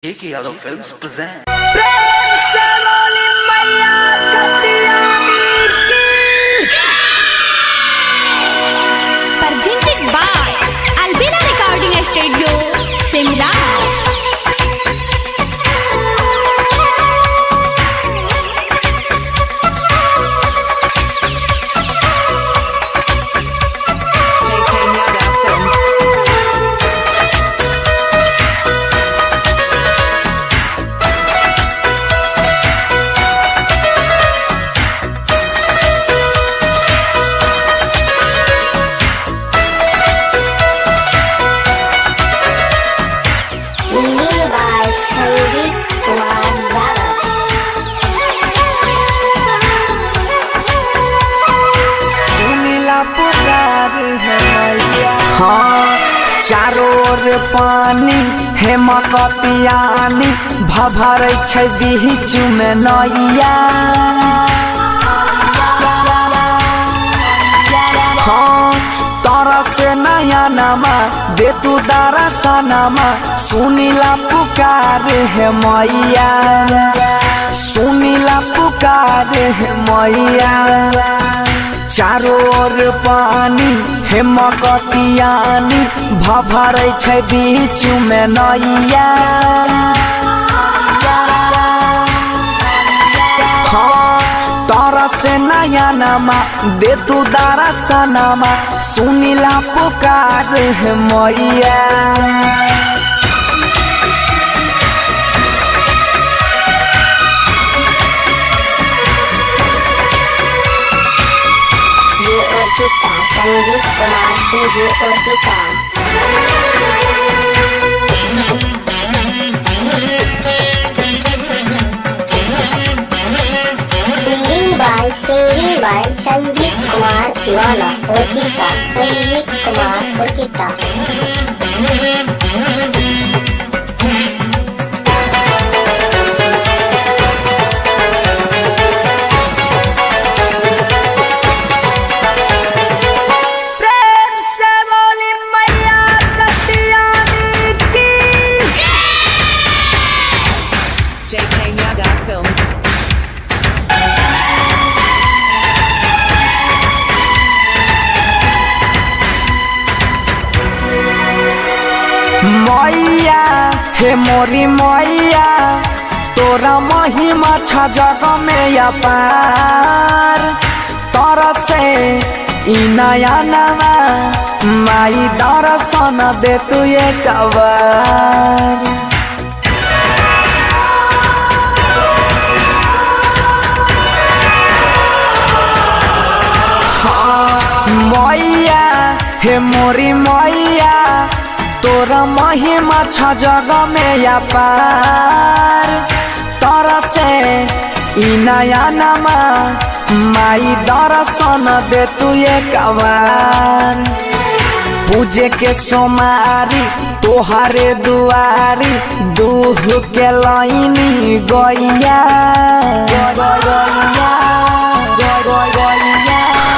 AK Yadav Films present. प्रेम से बोली मैया कत्यानी की। Presented by Albina Recording Studio, Simla. हाँ, चारों ओर पानी हे मकतियानी भभर छै बीच में नैया। हाँ, तारा से नया नमा दे तू दारा सनमा सुनीला पुकार है मैया, सुनीला पुकार है मैया। चारों ओर पानी हे मकतियानी भभर छै बीच में नैया। हाँ, तारा से नया नमा दे तू दारा सनमा सुनीला पुकार है मैया। Sangeet Kumar DJ Arpita. Singing by Sangeet Kumar दीवाना अर्पिता, संगीत कुमार अर्पिता। मैया हे मोरी मैया तोरा महिमा छ जग में अपार। तोरा से ई नया नवा माई दर्शन दे तू एक बार। हाँ, मैया हे मोरी मैया तोरा महिमा छ जग में अपार। तोरा से ई नया नमा माई दर्शन दे तू एक बार। पूजे के सोमारी तोहारे दुआरी दूह के लाइनी गैया।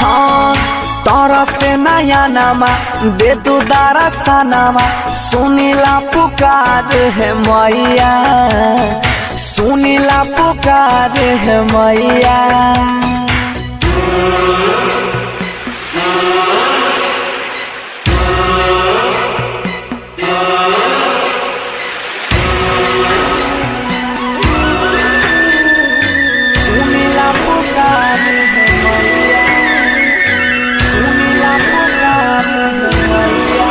हाँ, तारा से नया नमा दे तू दारा सनमा सुनीला पुकार है मैया, सुनीला पुकार है मैया। सुनीला पुकार है मैया, सुनीला पुकार है मैया।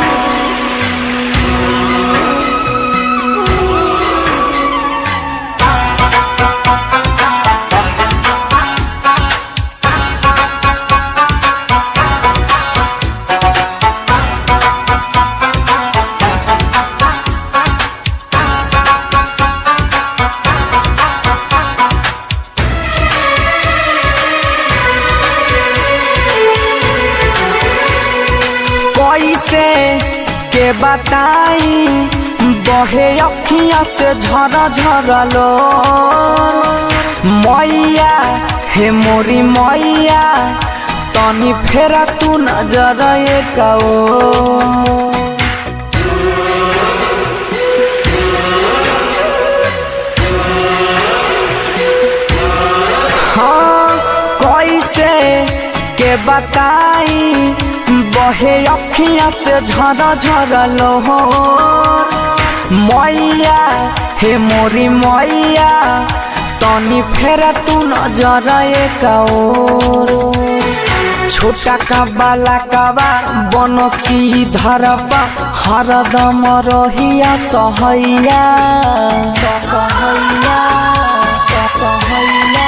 कैसे के बताई बहे अखियाँ से झरा झरा लो। मैया हे मोरी मैया तनी फेरा तू नजर एक बताई बहे अखियाँ से झरा झरा लोहर मैया हे मोरी मैया तनी फेरा तू नजर एक ओर छोटा का बाला काबा बनसी धरबा हरदम रहिया सहैया सहैया सहैया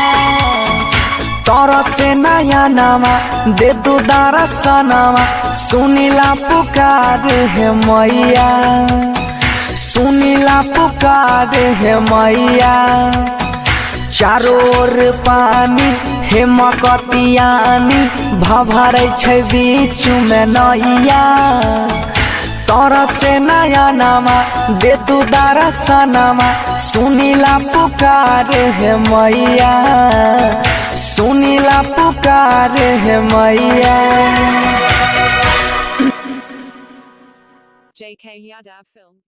तर से नया नामा दे तू दरसनामा सुनीला पुकार है मैया सुनीला पुकार है मैया चारों ओर पानी हे मकतियानी भभरै छै बीच में नैया तर से नया नामा दे तू दरसनामा सुनीला पुकार है मैया सुनीला पुकार है मैया। JK Yadav Films